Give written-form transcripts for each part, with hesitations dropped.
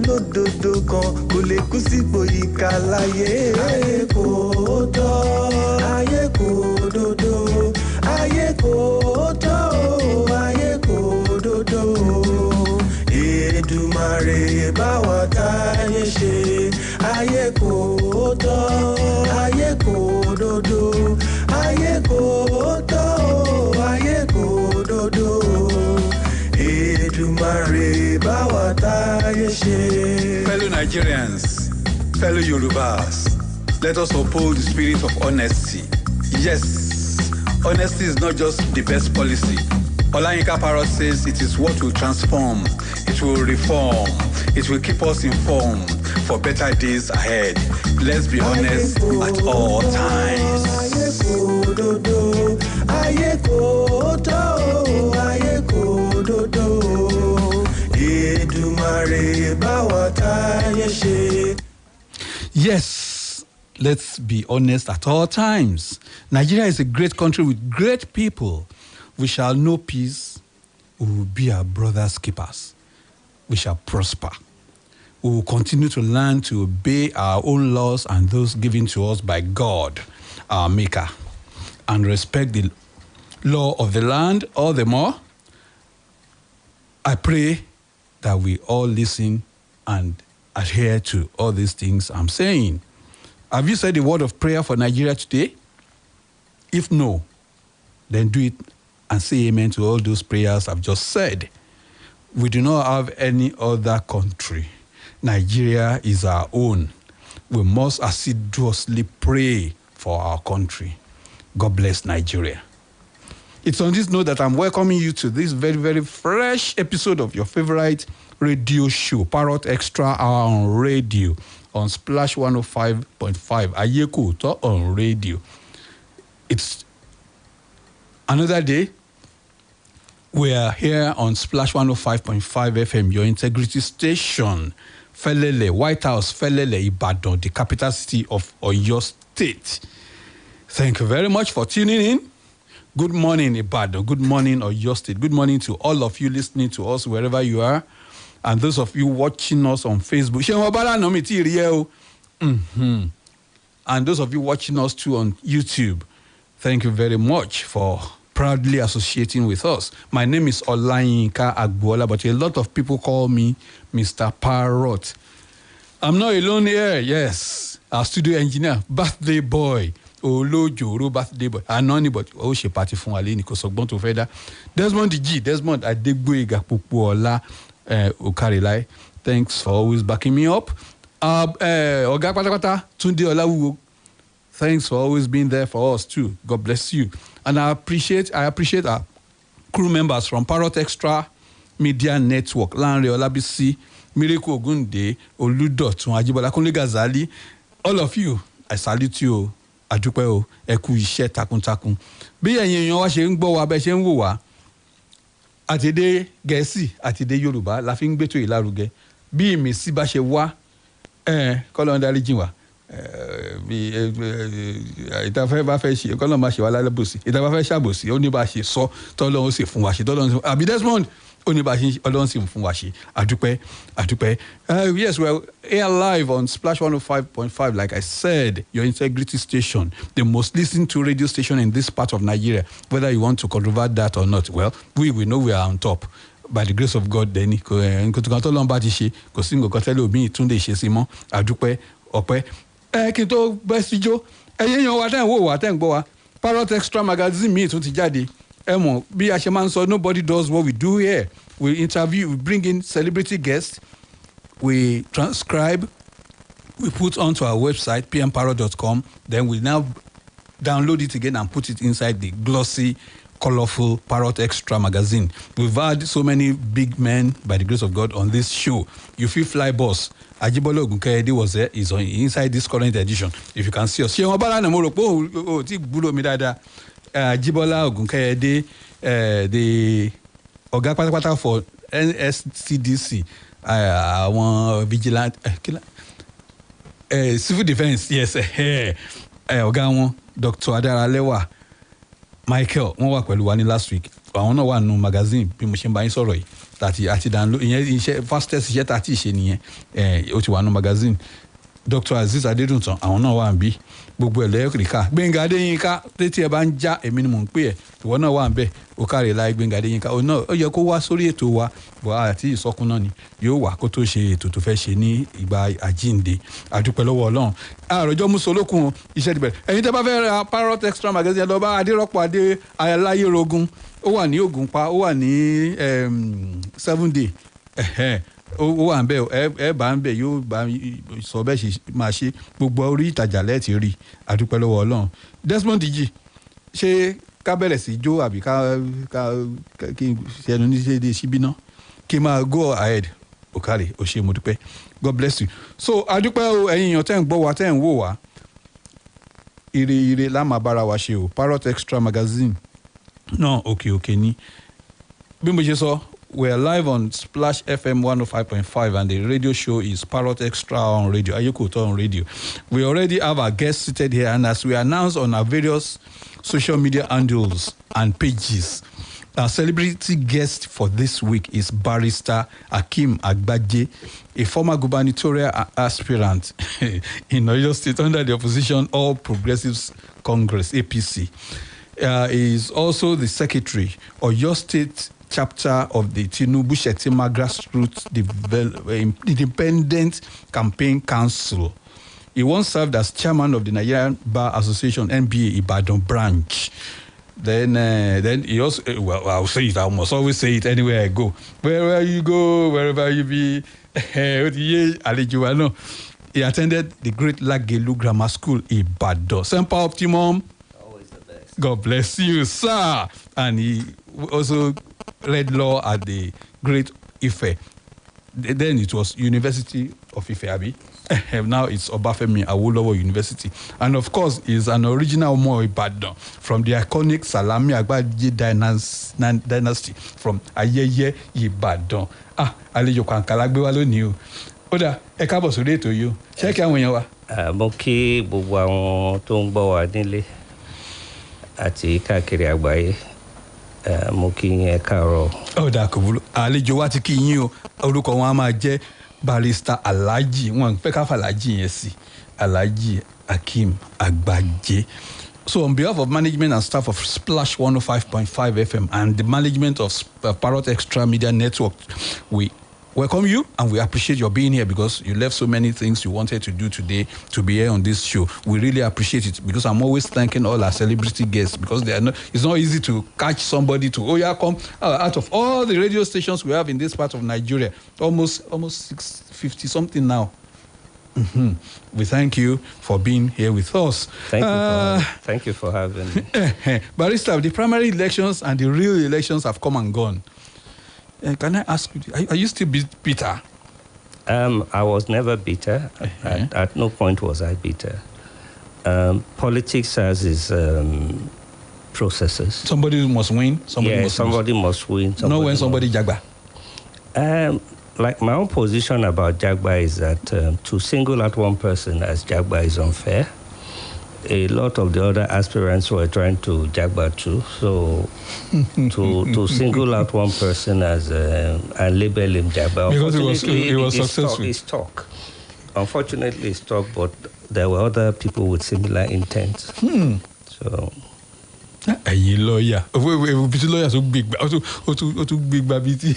olódodo kan kò lè kú sípò ìkà láyé. Ayé kò tọ́, ayé kò dodo, ayé kò tọ́, ayé kò dodo. Èdùmàrè bá wa táyé ṣe. Ayé kò tọ́, ayé kò dodo, ayé kò tọ́, ayé kò dodo. Èdùmàrè bá wa táyé ṣe. Fellow Nigerians, fellow Yorubas, let us uphold the spirit of honesty. Yes, honesty is not just the best policy. Olayinka Parrot says it is what will transform, it will reform, it will keep us informed for better days ahead. Let's be honest at all times. Ayé kò dodo, ayé kò tọ́, ayé kò dodo. Èdùmàrè bá wa táyé ṣe. Yes, let's be honest at all times. Nigeria is a great country with great people. We shall know peace. We will be our brother's keepers. We shall prosper. We will continue to learn to obey our own laws and those given to us by God, our Maker, and respect the law of the land all the more. I pray that we all listen and adhere to all these things I'm saying. Have you said a word of prayer for Nigeria today? If no, then do it and say amen to all those prayers I've just said. We do not have any other country. Nigeria is our own. We must assiduously pray for our country. God bless Nigeria. It's on this note that I'm welcoming you to this very, very fresh episode of your favorite radio show, Parrot Extra Hour on Radio, on Splash 105.5, Ayeko to on radio. It's another day. We are here on Splash 105.5 FM, your integrity station, Felele, White House, Felele, Ibadan, the capital city of Oyo State. Thank you very much for tuning in. Good morning, Ibadan. Good morning, Oyo State. Good morning to all of you listening to us wherever you are, and those of you watching us on Facebook. And those of you watching us too on YouTube. Thank you very much for proudly associating with us. My name is Olayinka Agboola, but a lot of people call me Mr. Parrot. I'm not alone here. Yes, our studio engineer, birthday boy, Olojoro birthday boy. Anonymous, but she party from Alini Kosogbon to Feda. Desmond G, Desmond Adegboyega Pupuola Okarilai. Thanks for always backing me up. Oga Patapata Tunde Olawu. Thanks for always being there for us too. God bless you. And I appreciate our crew members from Parrot Extra Media Network, Lanre Olabisi, Miracle Ogunde, Oludotun, Ajibola Kunle Gazali. All of you, I salute you. Adupe o, ẹ kú iṣẹ́ takuntakun. Bí ẹ̀yin èèyàn wa ṣe ń gbọ́ wa bẹ́ ṣe ń wò wá. Àtèdè Gẹ̀ẹ́sì, àtèdè Yorùbá la fi ń gbétò ìlárugẹ. Bí ìmísí bá ṣe wá, kọ́lọ́run dáríjì wá. Ìtafẹ́ bá fẹ́ ṣe kọ́lọ́run máa ṣe wá lálẹ́bòsí. Ìtafẹ́ fẹ́ ṣàbòsí, ó ní bá ṣe sọ tọ́lọ́run sì fún wa ṣe tọ́lọ́run àbí Desmond ó ní bá ṣe Ọlọ́run sì fún wa ṣe. Àdúpẹ́. Yes, we're here live on Splash 105.5, like I said, your integrity station, the most listened to radio station in this part of Nigeria. Whether you want to controvert that or not, well, we know we are on top. By the grace of God, then, nǹkan tó lọ́n bá ti ṣe, kò sí nǹkan tẹ́lẹ̀ òbí ìtúndé ṣe sí mọ́. Àdúpẹ́, ọpẹ́. Kí n tó bẹ́ síjó, ẹ̀yin èèyàn wa tẹ́ ń wò wá tẹ́ ń gbọ́ wa. Parrot Extra magazine míì tún ti jáde. Ẹ mọ̀ bí a ṣe máa ń sọ, nobody does what we do here. We interview, we bring in celebrity guests, we transcribe, we put onto our website, pmparrot.com, then we now download it again and put it inside the glossy, colorful Parrot Extra magazine. We've had so many big men, by the grace of God, on this show. You feel fly boss. Ajibola Ogunkayede was there, is on inside this current edition. If you can see us. Ajibola Ogunkayede, the Oga Patapata for NSCDC, àwọn vigilant, civil defense, yes, Oga wọn, Dr. Adaralewa, Michael, wọ́n wà pẹ̀lú wa ní last week. àwọn náà wà nù magazine bí mo ṣe ń bá yín sọ̀rọ̀ yìí àti download ìyẹn iṣẹ́ fastest iṣẹ́ tàti ṣe nìyẹn ó ti wà nù magazine. Dr. Azeez Adédùntàn àwọn náà wà ń bí gbogbo ẹlẹ́rìíká Gbẹ́ngà Adéyínká létí ẹ bá ń já èmi ni mò ń pè ẹ́ ìwọ náà wà ń bẹ̀ ó káre láì Gbẹ́ngà Adéyínká òun náà ó yẹ kó wá sórí ètò wa bọ́ àti ìsọkún náà ni yóò wà kó tó ṣe ètò tó fẹ́ ṣe ní ìgbà àjíǹde àdúpẹ́ lọ́wọ́ Ọlọ́run àròjọ musolókun iṣẹ́ ti bẹ̀rẹ̀ ẹ̀yin tẹ́ bá fẹ́ ra Parrot Extra magazine lọ bá Adérọ́pọ̀ Adé Aláyérogun ó wà ní Ògùnpa ó wà ní 7 day ó wà ń bẹ ẹ bá ń bẹ yóò bá sọ bẹ́ẹ̀ ṣe máa ṣe gbogbo orí ìtajà lẹ́ẹ̀tì rí àdúpẹ́ lọ́wọ́ Ọlọ́run. Desmond Diji ṣé ká bẹ̀rẹ̀ sí jó àbí ká kí n ṣe ẹnu ní ṣéde síbí náà kí n máa go ahead òkàrè ó ṣe mo dúpẹ́ God bless you. So àdúpẹ́ o ẹ̀yin èèyàn tẹ́ ń gbọ́ wa tẹ́ ń wò wá ire la máa bára wa ṣe o Parrot Extra magazine náà òkè ní bí mo ṣe sọ. We're live on Splash FM 105.5 and the radio show is Parrot Extra on radio, Ayekoto on radio. We already have our guests seated here, and as we announced on our various social media handles and pages, our celebrity guest for this week is Barrister Akeem Agbaje, a former gubernatorial aspirant in Oyo State under the opposition All Progressives Congress, APC. He is also the secretary of Oyo State chapter of the Tinubu Shetima Grassroots Independent Campaign Council. He once served as chairman of the Nigerian Bar Association NBA Ibadan branch. Then he also, well, I'll say it, I must always say it anywhere I go. Wherever you go, wherever you be, he attended the Great Lagelu Grammar School Ibadan. Semper Optimum. Always the best. God bless you, sir. And he also read law at the Great Ife. Then it was University of Ife, Abi. Now it's Obafemi Awolowo University. And of course, he's an original Omo Ibadan from the iconic Salami Agbaje dynasty from Ayeye Ibadan. Àlejò Kankala gbé wá lónìí o. Ó dà, ẹ káàbọ̀ sórí ètò yìí o. Ṣé kí àwọn èèyàn wá? Mo kí gbogbo àwọn tó ń gbọ́ wa nílé àti káàkiri àgbáyé. Mo kí yín ẹ káàárọ̀. Ó dà kò burú. Àlejò wa ti kí yín o. Orúkọ wọn á máa jẹ́ Barrister Alhaji, wọn pẹ́ ká fàlájì yẹn sí, Alhaji Akeem Agbaje. So on behalf of management and staff of Splash 105.5 FM and the management of Parrot Extra Media Network, we welcome you and we appreciate your being here because you left so many things you wanted to do today to be here on this show. We really appreciate it because I'm always thanking all our celebrity guests because it's not easy to catch somebody to come out of all the radio stations we have in this part of Nigeria, almost 650 something now. Mm-hmm. We thank you for being here with us. Thank you for having me. Barrister, the primary elections and the real elections have come and gone. Can I ask you, are you still bitter? I was never bitter. At no point was I bitter. Politics has its processes. Somebody must win. Somebody must win. Not when somebody jagba. Like my own position about jagba is that to single out one person as jagba is unfair. A lot of the other aspirants were trying to jagba too. So to single out one person as and label him jagba, because it was successful. It's talk. Unfortunately, it's talk, but there were other people with similar intent. So. Ẹ̀yin lọ́ọ̀yà òbí tí lọ́ọ̀yà tó gbé gbà ó tún gbé gbà bíi tí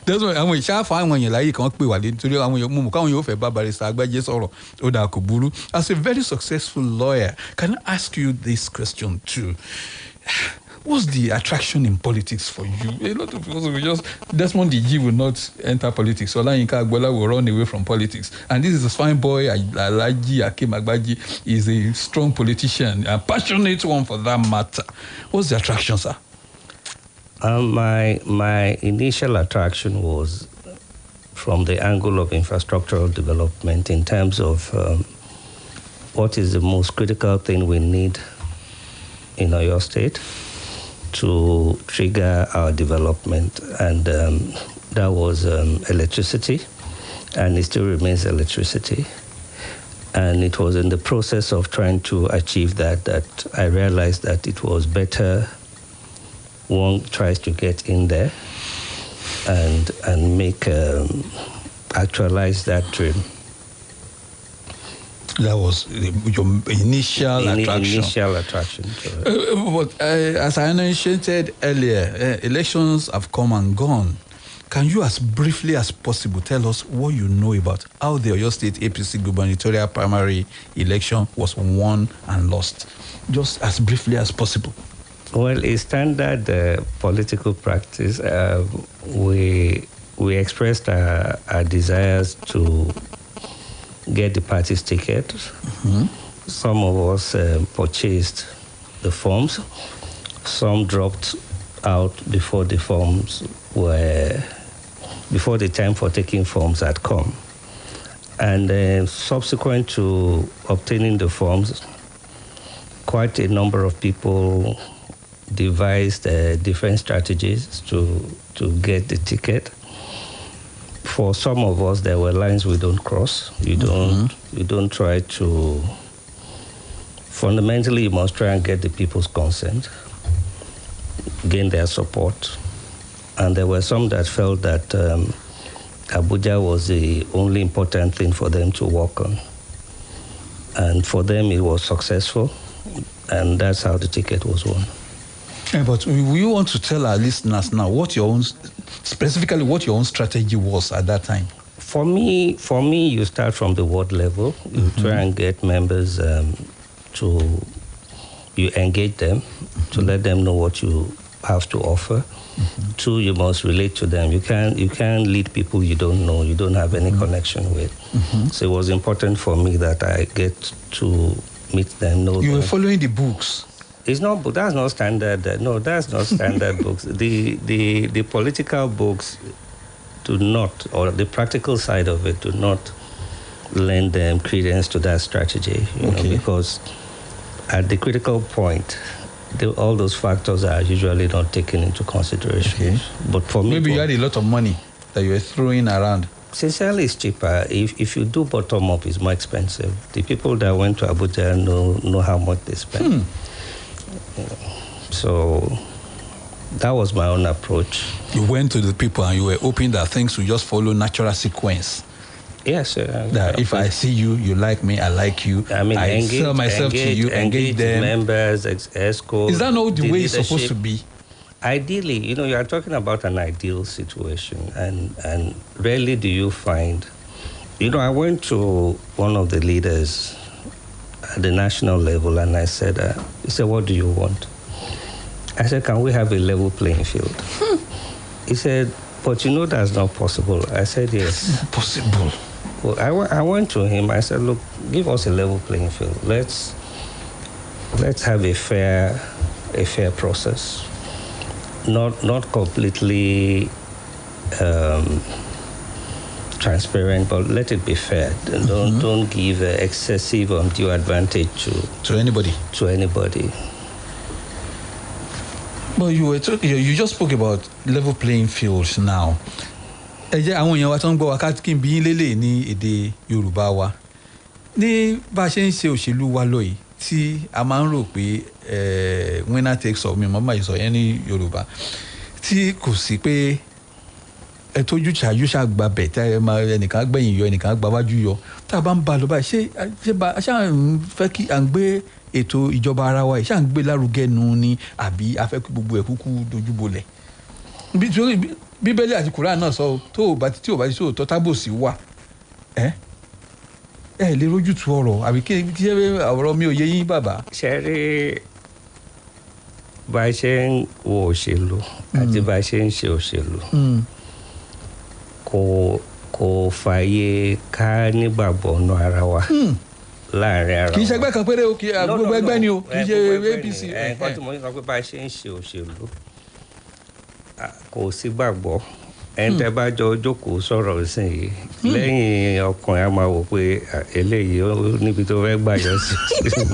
àwọn ìṣáfà àwọn èèyàn láyé kan pè wà lé nítorí àwọn èèyàn mú káwọn yóò fẹ́ bá Barrister Agbaje sọ̀rọ̀ ó dà kò burú. As a very successful lawyer, can I ask you this question too? What's the attraction in politics for you? A lot of people will just, Desmond Diji will not enter politics. Olayinka Agboola will run away from politics. And this is a fine boy, Alhaji Akeem Agbaje, is a strong politician, a passionate one for that matter. What's the attraction, sir? My initial attraction was from the angle of infrastructural development in terms of what is the most critical thing we need in Oyo State to trigger our development, and that was electricity, and it still remains electricity. And it was in the process of trying to achieve that I realized that it was better one tries to get in there and make actualize that dream. That was your initial attraction. Initial attraction. But as I mentioned earlier, elections have come and gone. Can you, as briefly as possible, tell us what you know about how the Oyo State APC gubernatorial primary election was won and lost? Just as briefly as possible. Well, in standard political practice, we expressed our desires to get the party's ticket. Mm-hmm. Some of us purchased the forms. Some dropped out before the time for taking forms had come. And subsequent to obtaining the forms, quite a number of people devised different strategies to get the ticket. For some of us, there were lines we don't cross. You don't try to. Fundamentally, you must try and get the people's consent, gain their support. And there were some that felt that Abuja was the only important thing for them to work on. And for them, it was successful. And that's how the ticket was won. But we want to tell our listeners now what your own strategy was at that time. For me, you start from the ward level. You try and get members you engage them to let them know what you have to offer. Two, you must relate to them. You can't lead people you don't know, you don't have any connection with. So it was important for me that I get to meet them, know them. You were following the books. It's not, but that's not standard. No, that's not standard books. The political books do not, or the practical side of it, do not lend them credence to that strategy. You know, because at the critical point, all those factors are usually not taken into consideration. But for me, maybe you had a lot of money that you were throwing around. Sincerely, it's cheaper. If you do bottom up, it's more expensive. The people that went to Abuja know how much they spend. So that was my own approach. You went to the people and you were hoping that things would just follow natural sequence. Yes. That if I see you, you like me, I like you. I mean, I sell myself to you, engage them. Members, ESCO. Is that not the way it's supposed to be? Ideally, you are talking about an ideal situation, and rarely do you find. I went to one of the leaders at the national level, and I said, he said, what do you want? I said, can we have a level playing field? He said, but that's not possible. I said, yes. It's not possible. Well, I went to him, I said, look, give us a level playing field. Let's have a fair process. Not completely transparent, but let it be fair. Don't give excessive undue advantage to anybody. But you just spoke about level playing fields now. Ẹ jẹ́ àwọn èèyàn wa tó ń gbọ́ wa ká kí n bí yín lélẹ̀ ní èdè Yorùbá wa. Ní bá a ṣe ń ṣe òṣèlú wa lọ yìí tí a máa ń rò pé winner takes all, mi mọ́ máa sọ yẹn ní Yorùbá, tí kò sí pé ẹ tójú ṣáájú ṣàgbà bẹ̀ tí ẹnìkan gbẹ̀yìn yọ ẹnìkan gbà wájú yọ, tá a bá ń ba lọ báyìí ṣé ń fẹ́ kí à ń gbé ètò ìjọba ara wa yìí ṣá ń gbé lárugẹ nù ni àbí a fẹ́ kí gbogbo ẹ̀ kúkú dojúbolẹ̀? Bíbélì àti Kùránì náà sọ tí ò bá ti sóòótọ́ tábòsí wà ẹ lè rójútu ọ̀rọ̀ àbí kí ọ̀rọ̀ mi ò yé yín bàbá. ṣe rí bá a ṣe ń wo òṣèlú àti bá a ṣe ń ṣe òṣèlú kò fààyè ká nígbàgbọ́ ọ̀nà ara wa. Láàrin ara wa. Kì í ṣe ẹgbẹ́ kan péré o, gbogbo ẹgbẹ́ ni o, kì í ṣe APC. Nǹkan tí mo ní sọ pé bá a ṣe ń ṣe òṣèlú kò sí gbàgbọ́. Ẹni tẹ́ bá jọ jókòó sọ̀rọ̀ sí yìí lẹ́yìn ọkùnrin a máa wò pé eléyìí níbi tó fẹ́ gbà yọ sí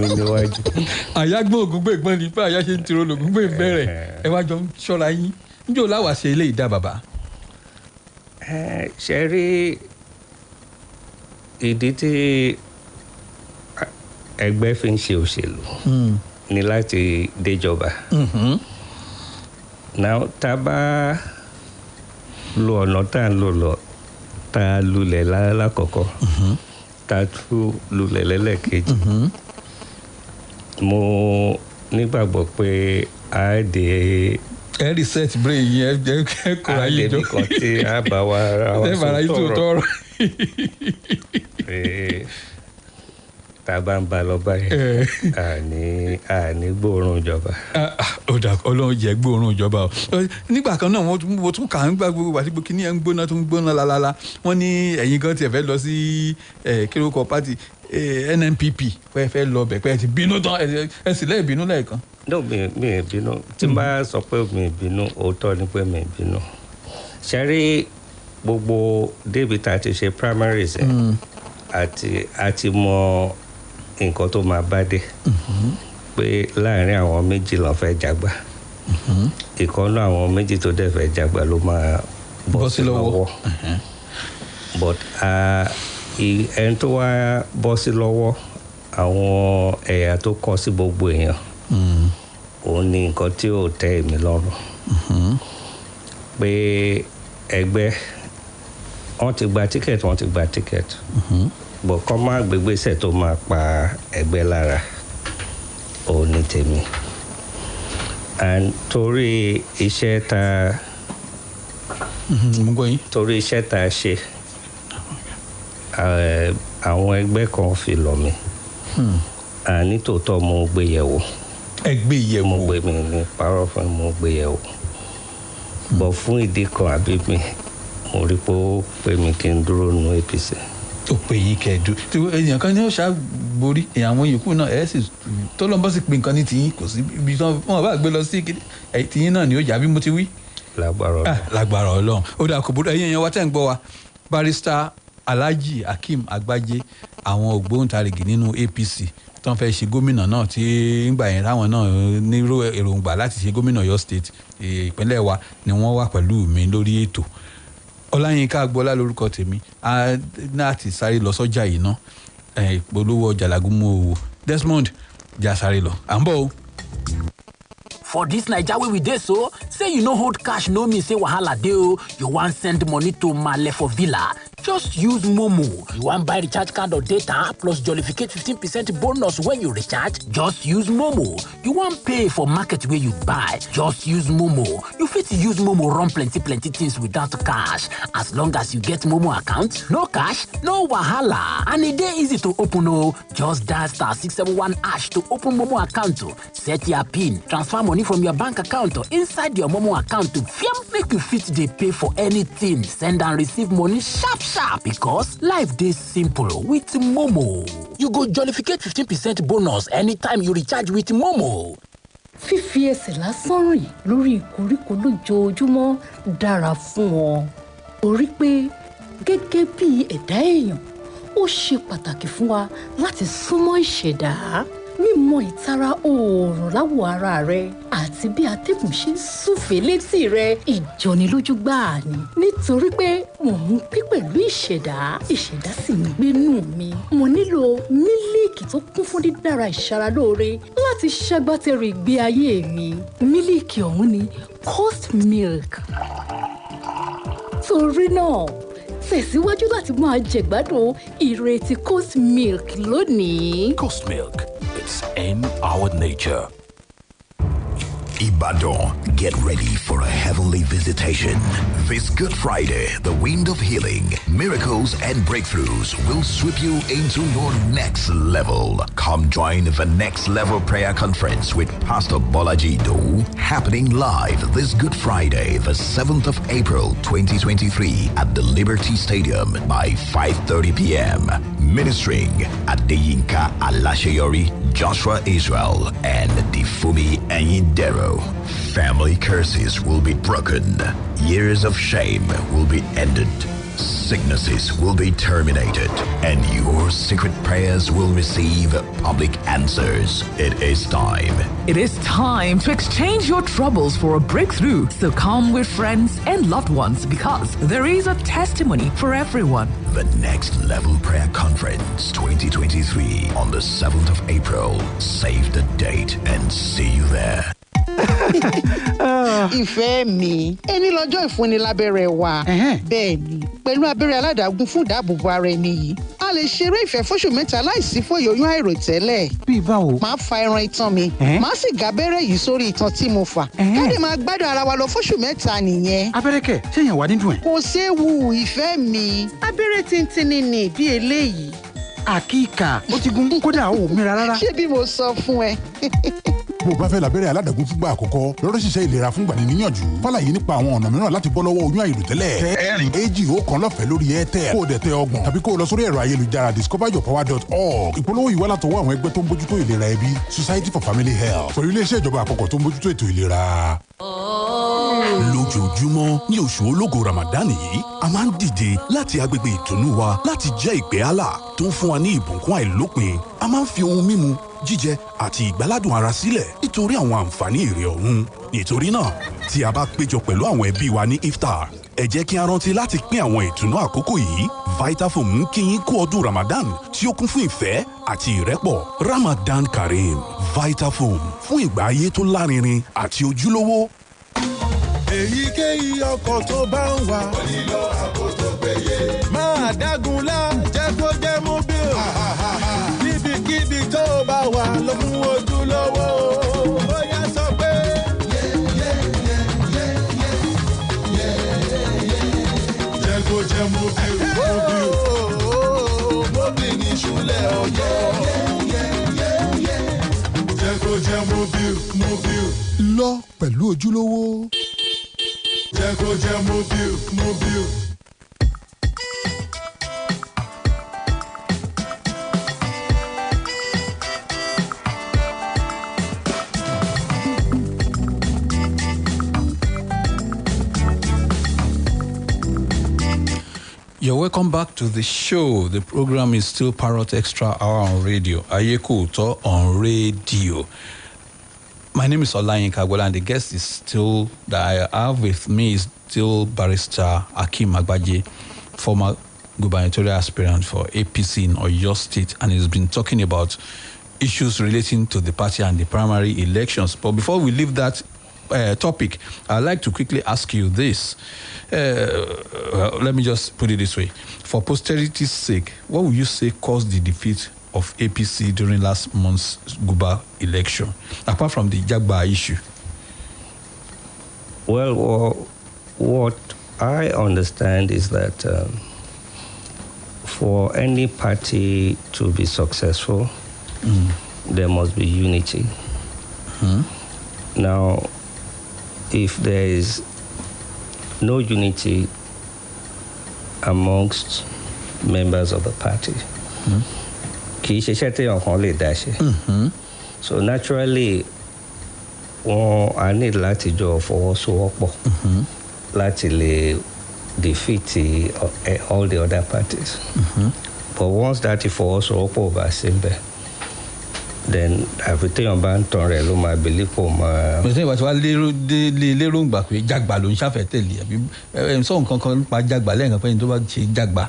mi níwájú. Àyágbọ́n ògúngbè gbọ́n ni pé àyà ṣe ń tiro lògúngbè bẹ̀rẹ̀ ẹ wá jọ ń ṣọ́ra yín. Níjó láwàá ṣe eléyìí dá bàbá. Ṣe rí ìdí tí ẹgbẹ́ fi ń ṣe òṣèlú ní láti déjọba. now tá a bá lo ọ̀nà tá à ń lò lọ tá a lulẹ̀ lálákọ̀ọ́kọ́ tá a tún lulẹ̀ lẹ́lẹ́kejì mo nígbàgbọ́ pé a dé ẹ reset brain yẹn ẹ kóra yìí jọ a débi kan tí a bá wa ra wa tọrọ tá a bá ń ba lọ báyìí àní gbóòórùn ìjọba. ó dà Ọlọ́run jẹ́ gbóòórùn ìjọba o nígbà kan náà wọ́n tún kà ń gbà gbogbo àti gbogbo kíní ẹ̀ ń gbóná tó ń gbóná lálálá wọ́n ní ẹ̀yin gan tiẹ̀ fẹ́ lọ sí kírókọ pátì NNPP fẹ́ lọ bẹ̀ pé ẹ ti bínú tán ẹ sì lẹ́ẹ̀ bínú lẹ́ẹ̀kan. no mi ì bínú tí n bá sọ pé mi ì bínú òótọ́ ni pé mi ì bínú ṣe rí gbogbo débi tá a ti ṣe primaries àti mọ nǹkan tó máa bá dé pé láàrin àwọn méjì ló fẹ́ jágbá ìkànnà àwọn méjì tó dẹ̀ fẹ́ jágbá ló máa bọ́ sí lọ́wọ́ but ẹni tó wá bọ́ sí lọ́wọ́ àwọn ẹ̀yà tó kọ́ sí gbogbo èèyàn òun ni nǹkan tí ò tẹ́ èmi lọ́rùn pé ẹgbẹ́ wọ́n ti gba tíkẹ́ẹ̀tì bọ̀ kọ́ má gbégbésẹ̀ tó máa pa ẹgbẹ́ lára òun ni tèmi and torí iṣẹ́ tá a ṣe àwọn ẹgbẹ́ kan fi lọ̀ mí nítòótọ́ mo gbé yẹ̀wò mo gbé mi ní parọ́ fún mo gbé yẹ̀wò bọ̀ fún ìdí kan àbí mi mo rí pé ó pè mí kí n dúró nu APC. ó pè yín kẹdùn tí èèyàn kan ní ó ṣàborí àwọn yòókù náà ẹ sì tó lọ́n bọ́ sí pé nǹkan ní tìyín kò sí ibi tí wọ́n bá gbé lọ sí tìyín náà ni ó jà bí mo ti wí. lágbára Ọlọ́run ó dà kò búrò ẹ̀yin èèyàn wa tẹ́ ń gbọ́ wa barrister Alhaji Hakeem Agbaje àwọn ògbóǹtarìgì nínú APC tó ń fẹ́ ṣe gómìnà náà tí ńgbà yẹn ráwọn náà nírò èròǹgbà láti ṣe gómìnà Ọ̀yọ́ state ìpínlẹ̀ wa ni wọ́n wà pẹ̀lú mi lórí ètò Olayinka Agboola lórúkọ tèmi láti sáré lọ sọ́jà yìí ná ìpolówó ọjà làgùnmọ́ owó Desmond jà sáré lọ à ń bọ̀ o. For dis Naija wey we dey so, say you no hold cash no mean say wahala dey o. You wan send money to Maale for villa? Just use Momo. You wan buy recharge card or data plus jollificate 15% bonus when you recharge? Just use Momo. You wan pay for market wey you buy? Just use Momo. You fit use Momo run plenty things without cash. As long as you get Momo account, no cash, no wahala. And e dey easy to open o. Just dial *671# to open Momo account o. Set your PIN, transfer money from your bank account or inside your Momo account to make you fit dey pay for anything, send and receive money sharp because life dey simple with Momo. You go jollificate 15% bonus anytime you recharge with Momo. Fífi ẹsẹ̀ lásán rìn lórí ìkoríko lójoojúmọ́ dára fún ọ. Torí pé gẹ́gẹ́ bí ẹ̀dá èèyàn ó ṣe pàtàkì fún wa láti súnmọ́ ìṣẹ̀dá. Mímọ̀ ìtara oòrùn láwọ̀ ara rẹ àti bí atẹ́gùn ṣe ń súfèé létí rẹ ìjọnilójú gbáà ni. Nítorí pé mò ń pín pẹ̀lú ìṣẹ̀dá sì ń gbénú mi. Mo nílò mílíìkì tó kún fún dídára ìṣaralóore láti ṣagbátẹrù ìgbé ayé mi. Mílíìkì ọ̀hún ni Coast Milk. Torí náà tẹ̀síwájú láti máa jẹ̀gbádùn ìrètí Coast Milk lónìí. Coast Milk. It's in our nature. Ibadan, get ready for a heavenly visitation. This Good Friday, the wind of healing, miracles, and breakthroughs will sweep you into your next level. Come join the Next Level Prayer Conference with Pastor Bolaji Dowu, happening live this Good Friday, the 7th of April, 2023 at the Liberty Stadium by 5:30 p.m. Ministering Adeyinka Alasheyori, Joshua Israel, and Difumi Ayindero. Family curses will be broken. Years of shame will be ended. Sicknesses will be terminated. And your secret prayers will receive public answers. It is time. It is time to exchange your troubles for a breakthrough. So come with friends and loved ones because there is a testimony for everyone. The Next Level Prayer Conference 2023 on the 7th of April. Save the date and see you there. Ìfẹ́ mi, ẹni lọ́jọ́ ìfúnni lábẹ́rẹ́ wa. Bẹ́ẹ̀ ni, pẹ̀lú abẹ́rẹ́ aládàágún fún ìdáàbòbò ara ẹni yìí, a lè ṣeré ìfẹ́ fóṣù 3 láìsí fòyè oyún àìròtẹ́lẹ̀. Bí báwo? Màá fa ẹran itan mi, màá sì gá abẹ́rẹ́ yìí sórí itan tí mo fà. Ká lè máa gbádùn ara wa lọ fóṣù 3 nìyẹn. Abẹ́rẹ́ kẹ̀, ṣé èèyàn wà nínú ẹ̀? Kò séwu ìfẹ́ mi, abẹ́rẹ́ tíntínní ni bí eléyìí. Àkíkà, ó ti gun kódà ó mìíràn rárá. Ṣé bí mo sọ fún ẹ? Bó o bá fẹ́ lábẹ́rẹ́ aládàágún fúngbà àkọ́kọ́, lọ́dọ̀ ṣiṣẹ́ ìlera fúngbà ní níyànjú. Fàlàyé nípa àwọn ọ̀nà mìíràn láti bọ́ lọ́wọ́ oyún àìròtẹ́lẹ̀. Tẹ ẹ̀rìn èjì ọ̀kan lọ́fẹ̀ẹ́ lórí Airtel. Kó o dẹ̀ tẹ ọgbọ̀n tàbí kó o lọ sórí ẹ̀rọ ayélujára discoveryourpower.org. Ìpolówó yìí wá látọwọ́ àwọn ẹgbẹ́ tó ń bójútó ìlera ẹbí, Society for Family Health. Pẹ̀lú iléeṣẹ́ ìjọba àpapọ̀ tó ń bójútó ètò ìlera. Lójoojúmọ́ ní oṣù ológo Ramadan yìí, a máa ń dìde láti agbègbè ìtùnú wa láti jẹ́ ìpè Allah tó ń fún wa ní ìbùkún àìlópin. A máa ń fi ohun mímu, jíjẹ àti ìgbáládùn ara sílẹ̀ nítorí àwọn àǹfààní èrè ọ̀run. Nítorí náà, tí a bá péjọ pẹ̀lú àwọn ẹbí wa ní iftar, ẹ jẹ́ kí a rántí láti pín àwọn ìtùnú àkókò yìí. Vitafoam ń kí yín kú ọdún Ramadan tí ó kún fún ìfẹ́ àti ìrẹ́pọ̀. Ramadan Kareem, Vitafoam fún ìgbà ayé tó lárinrin àti ojúlówó. Èyíkéyìí ọkọ̀ tó bá ń wà. Ó nílò ààbò tó péye. Máa dágunlá jẹ́ kó jẹ́ mobile. Níbikíbi tó bá wà lọ fún ojúlówó. Ó yá sọ pé. Jẹ́ kó jẹ́ mobile. Mobile ní ìṣúlẹ̀ ọjọ́. Jẹ́ kó jẹ́ mobile. Lọ pẹ̀lú ojúlówó. Jẹ́ kó jẹ́ mobile. You're welcome back to the show. The program is still Parrot Extra Hour on radio. Ayeko Uto on radio. My name is Olayinka Agboola, and the guest is still, that I have with me is still Barrister Akeem Agbaje, former gubernatorial aspirant for APC in Oyo State, and he's been talking about issues relating to the party and the primary elections. But before we leave that topic, I'd like to quickly ask you this. Let me just put it this way. For posterity's sake, what would you say caused the defeat of APC during last month's Guba election, apart from the Jagba issue? Well, what I understand is that for any party to be successful, there must be unity. Now, if there is no unity amongst members of the party, so naturally, I need láti jọ fọwọ́sowọ́pọ̀ láti lè defeat all the other parties. But once that ìfọwọ́sowọ́pọ̀ bá sí ńbẹ̀, then everything bá ń tàn rẹ̀ ló máa believe pọ̀ máa. Mo ṣe ìwà tí wàá lérò ń gbà pé Jagba ló ń ṣàfẹ́ tẹ̀lé àbí sọ nǹkan kan nípa Jagba lẹ́yìn kan pé ní tó bá ṣe Jagba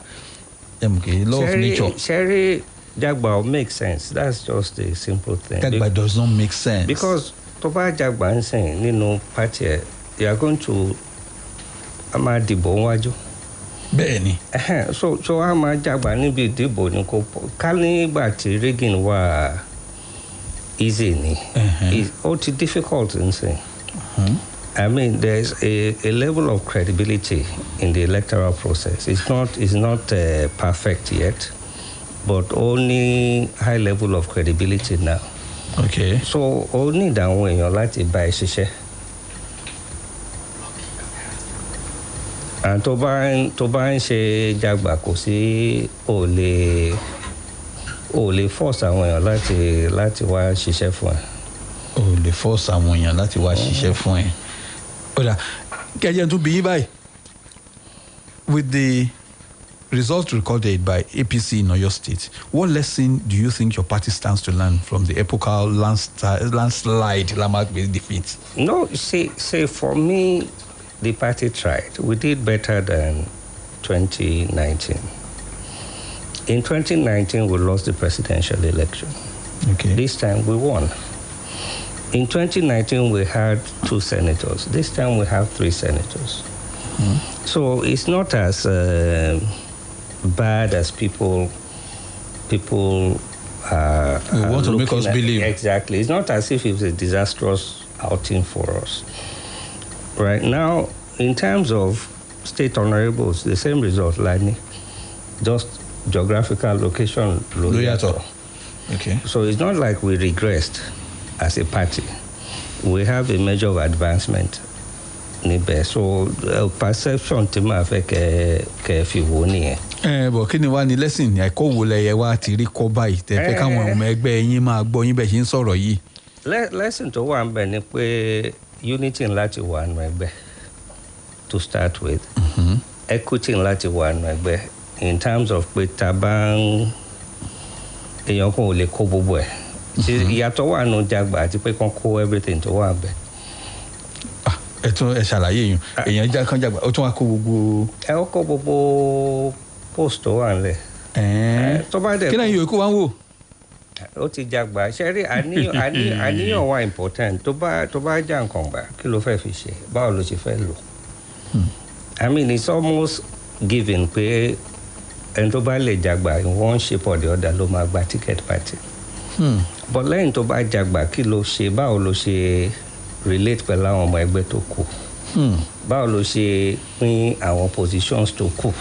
law of nature. Sherry Jagba makes sense. That's just a simple thing. Jagba does not make sense. Because tó bá Jagba ń sìn nínú party ẹ̀, you are going to máa dìbò wájú. Bẹ́ẹ̀ni. So a máa Jagba níbi ìdìbò ní kò pọ̀. Ká nígbà tí Reagan wà easy ni. Ó ti difficult ń sìn. I mean, there's a level of credibility in the electoral process. It's not perfect yet, but only high level of credibility now. Okay. So only àwọn èèyàn láti bá ẹ ṣiṣẹ́. And tó bá ń ṣe Jagba kò sí ò lè force àwọn èèyàn láti wá ṣiṣẹ́ fún ẹ. Ò lè force àwọn èèyàn láti wá ṣiṣẹ́ fún ẹ. Oda, kẹ́jẹ́ tún bí yín báyìí. With the results recorded by APC in Oyo State, what lesson do you think your party stands to learn from the epochal landslide Lamak defeat? No, say for me, the party tried. We did better than 2019. In 2019, we lost the presidential election. Okay. This time we won. In 2019, we had 2 senators. This time we have 3 senators. So it's not as bad as people want to make us believe. Exactly. It's not as if it's a disastrous outing for us. Right now, in terms of state honorables, the same result, Lani, just geographical location. Okay. So it's not like we regressed as a party. We have a measure of advancement. So perception tí máa fẹ́ kẹ́ fi wò nìyẹn. Bọ̀ kí ni wá ní lesson ẹ̀kọ́ wo lẹyẹ wá ti rí kọ́ báyìí tẹ́ fẹ́ káwọn ọmọ ẹgbẹ́ yín máa gbọ́ yín bẹ́ẹ̀ ṣe ń sọ̀rọ̀ yìí. Lesson tó wà ń bẹ̀ ni pé unity ńlá ti wà nù ẹgbẹ́ to start with. Equity ńlá ti wà nù ẹgbẹ́ in terms of pé ta bá ń èèyàn kan ò lè kó gbogbo ẹ̀. Ìyàtọ̀ wà nù Jagba àti pé kàn kó everything tó wà ń bẹ̀. Ẹ ṣàlàyé yìí èèyàn kan Jagba ó tún wá kó gbogbo. Ẹ ó kó gbogbo post tó wà nílẹ̀. Tó bá dẹ̀ kí náà yóò kó wá ń wò. Ó ti Jagba ṣe rí àníyàn wà important tó bá já nǹkan gbà kí ló fẹ́ fi ṣe báwo ló ṣe fẹ́ lò. I mean it's almost given pé ẹni tó bá lè Jagba in one shape or the other ló máa gba ticket party. But lẹ́yìn tó bá Jagba kí ló ṣe báwo ló ṣe relate pẹ̀lú àwọn ọmọ ẹgbẹ́ tó kù. Báwo ló ṣe pín àwọn positions tó kù.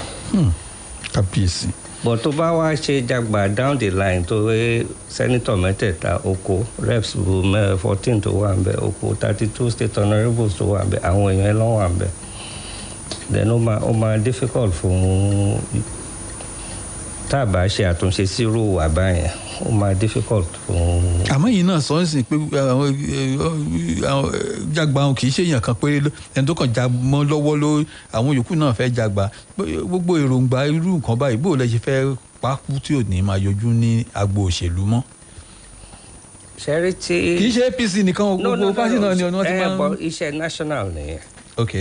Kábíyèsí. But tó bá wá ṣe Jagba down the line tó wé senator mẹ́tẹ̀ẹ̀ta oko reps 14 tó wà ń bẹ̀ oko 32 state honourables tó wà ń bẹ̀ àwọn èèyàn ló wà ń bẹ̀. Then ó máa difficult fún tá a bá ṣe àtúnṣe sírú àbáyẹn ó máa difficult fún. Àmọ́ yìí náà sọ ń sìn pé Jagba kì í ṣe èèyàn kan pé ẹni tó kàn já mọ́ lọ́wọ́ ló àwọn yòókù náà fẹ́ Jagba gbogbo èròǹgbà irú nǹkan báyìí bó lẹ ṣe fẹ́ pákú tí ò ní máa yọjú ní agbo òṣèlú mọ́. ṣẹ́rí tí. kì í ṣe APC nìkan gbogbo pátì náà ni wọ́n ti máa ń. iṣẹ́ national nìyẹn. ok.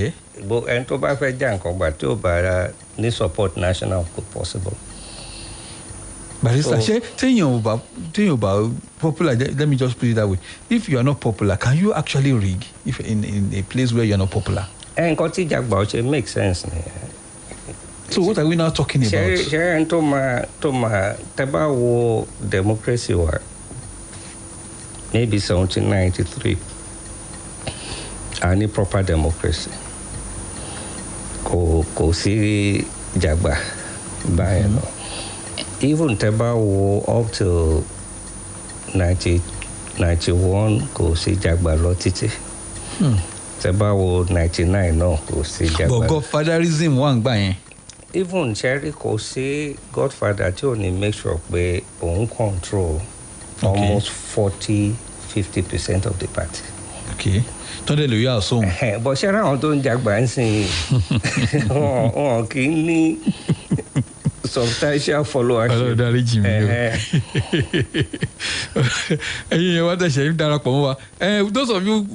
ẹni tó bá fẹ́ já nǹkan gbà tí ò bá ní support national kò possible. Barrister, téèyàn ò bá popular, let me just put it that way. If you are not popular, can you actually rig if in a place where you are not popular? Nǹkan tí Jagba ṣe make sense ni. So what are we now talking about? Ṣé ẹni tó máa tẹ́ bá wo democracy wa maybe 1793 a ní proper democracy kò sí Jagba báyẹn lọ. Even tẹ́ bá wo up till 1991 kò sí Jagba lọ títí. Tẹ́ bá wo 99 náà kò sí Jagba. But godfatherism wà ń gbà yẹn. Even Cherry kò sí godfather tí ò ní make sure pé òun control almost 40-50% of the party. Okay. Tọ́lẹ̀ lórí àsóhun. Bọ̀ ṣé ara àwọn tó ń Jagba ń sìn wọn kì í ní substantial followership. Ọlọ́run dáríjì mi o. Ẹ̀yin yẹn wá tẹ̀sẹ̀ ń darapọ̀ mọ́ wa. Those of you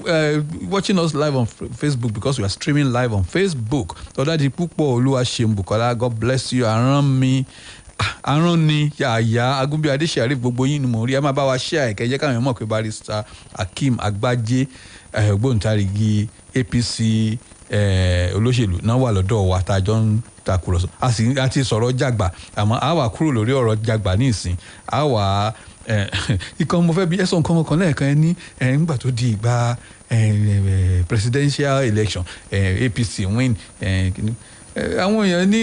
watching us live on Facebook because we are streaming live on Facebook. Tọ́dájú púpọ̀ Olúwaṣeun Bùkọ́lá, God bless you. Àrán ni Yàyà Agúnbí Adéṣàrí gbogbo yín ni mò ń rí. Ẹ máa bá wa share ẹ̀kẹ́ jẹ́ káwọn èèyàn mọ̀ pé Barrister Akeem Agbájé ògbóǹtarìgì APC olóṣèlú náà wà lọ́dọ̀ wa tá a jọ ń takùrọ̀sọ a ti sọ̀rọ̀ Jagba àmọ́ a wà kúrò lórí ọ̀rọ̀ Jagba ní ìsìn a wà ikọ̀ mo fẹ́ bí ẹ̀sọ́ nǹkan kan lẹ́ẹ̀kan ní nígbà tó di ìgbà presidential election APC win àwọn èèyàn ní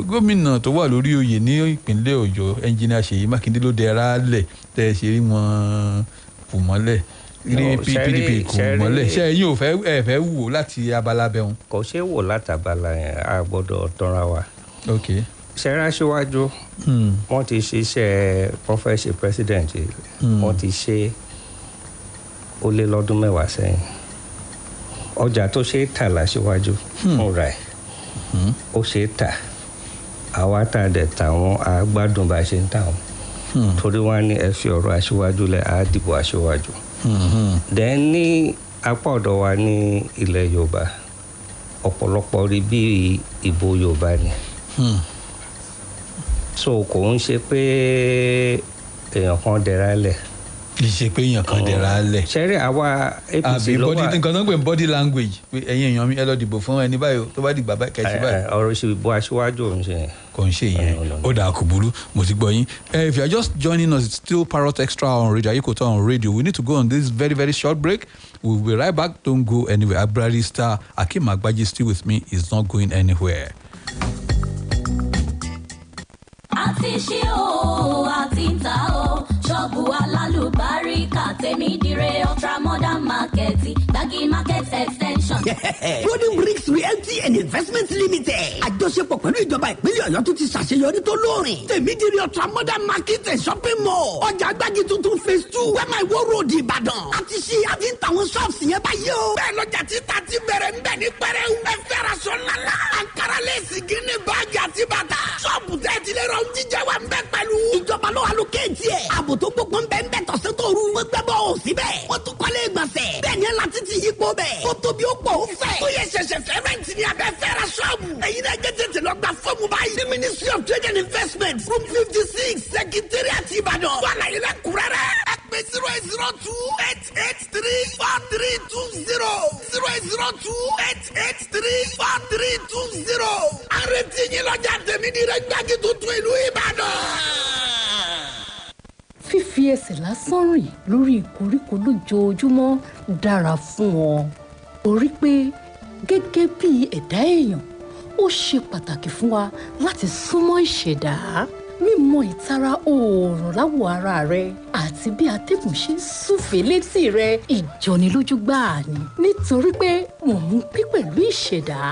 gómìnà tó wà lórí oyè ní ìpínlẹ̀ Ọ̀yọ́ ẹnjìnìà Ṣèyí Mákindé ló dẹra lẹ̀ tẹ́ ṣe rí wọn kù mọ́lẹ̀ ní PDP kò mọ́lẹ̀ ṣe yín ò fẹ́ wò láti abala bẹ́hùn. Kò ṣe é wò láti abala yẹn a gbọ́dọ̀ tọ́ra wa. ok. ṣẹ́ra síwájú wọ́n ti ṣiṣẹ́ wọ́n fẹ́ ṣe president wọ́n ti ṣe ó lé lọ́dún 10 sẹ́yìn ọjà tó ṣe é tà láṣíwájú fúnra ẹ̀ ó ṣe é tà àwa tá a dẹ̀ tà wọ́n á gbádùn bá a ṣe ń tà wọ́n torí wọ́n á ní ẹ fi ọ̀rọ̀ aṣíwájú lẹ̀ á dìbò aṣíwájú. Then ní apá ọ̀dọ̀ wa ní ilẹ̀ Yorùbá ọ̀pọ̀lọpọ̀ rí bí ìbò Yorùbá ni. So kò ń ṣe pé èèyàn kan dẹ̀ra lẹ̀. kì í ṣe pé èèyàn kan dẹ̀ra lẹ̀. ṣẹ́rí àwa APC ló wà. nǹkan tó ń pè ní body language pé ẹ̀yin èèyàn mi ẹ lọ dìbò fún ẹni báyìí tó bá dìgbà kẹ̀sí báyìí. ọ̀rọ̀ ìṣèbò aṣíwájú òun ṣe. kò ń ṣe yẹn ó dà kò burú mo ti gbọ́ yín. If you are just joining us, it's still Parrot Extra on radio Ayikota on radio. We need to go on this very very short break. We'll be right back. Don't go anywhere. Barrister Akim Agbaje is still with me. He's not going anywhere. àti ṣí o àti ń ta o ṣọ́ọ̀bù alálùbáríkà tèmi dire ultra modern market Gbági market extension. Golden Bricks Realty and Investment Limited àjọṣepọ̀ pẹ̀lú ìjọba ìpínlẹ̀ Ọ̀yọ́ tó ti ṣàṣeyọrí tó lóòrìn tèmi dire ultra modern market and shopping mall ọjà Gbági tuntun phase 2 wẹ́mà ìwó road Ìbàdàn àti ṣí àti ń tàwọn shops yẹn báyìí o. bẹ́ẹ̀ lọ́jà títà ti bẹ̀rẹ̀ ń bẹ̀ ní pẹ́rẹ́ ẹ fẹ́ ra sọ ńláńlá àǹkárá lẹ́sì gíní báàgì àti bàtà ṣọ́ọ̀bù tẹ́ ti lè rọ jíjẹ wa ń bẹ pẹ̀lú. ìjọba ló allocate ẹ̀ ààbò tó gbogbo ń bẹ ń bẹ tọ̀sẹ̀ tó rú wọ́n gbẹ́ bọ́ ò síbẹ̀ wọ́n tún kọ́lé ìgbọ̀nsẹ̀ bẹ́ẹ̀ ni láti ti yípo bẹ̀ ó tóbi ó pọ̀ ó fẹ̀ tó yẹ ṣẹ̀ṣẹ̀ fẹ́ rẹ́ǹtì ní abẹ́ fẹ́ ra ṣọ́ọ̀bù èyí náà gẹ́gẹ́ tètè lọ gba fọ́ọ̀mù báyìí the Ministry of Trade and Investment room 56 Secretariat Ìbàdàn wà láyé lẹ́kùnrẹ́rẹ́ ẹ pè 08028834320 àrètí yín lọ́jà tèmi dire Gbági tuntun ìlú Ìbàdàn. fífi ẹsẹ̀ lásán rìn lórí ìkoríko lójoojúmọ́ dára fún ọ torí pé gẹ́gẹ́ bí ẹ̀dá èèyàn ó ṣe pàtàkì fún wa láti súnmọ́ ìṣẹ̀dá mímọ ìtara oòrùn láwọ̀ ara rẹ àti bí atẹ́gùn ṣe ń súfèé létí rẹ ìjọnilójú gbáà ni nítorí pé mò ń gbé pẹ̀lú ìṣẹ̀dá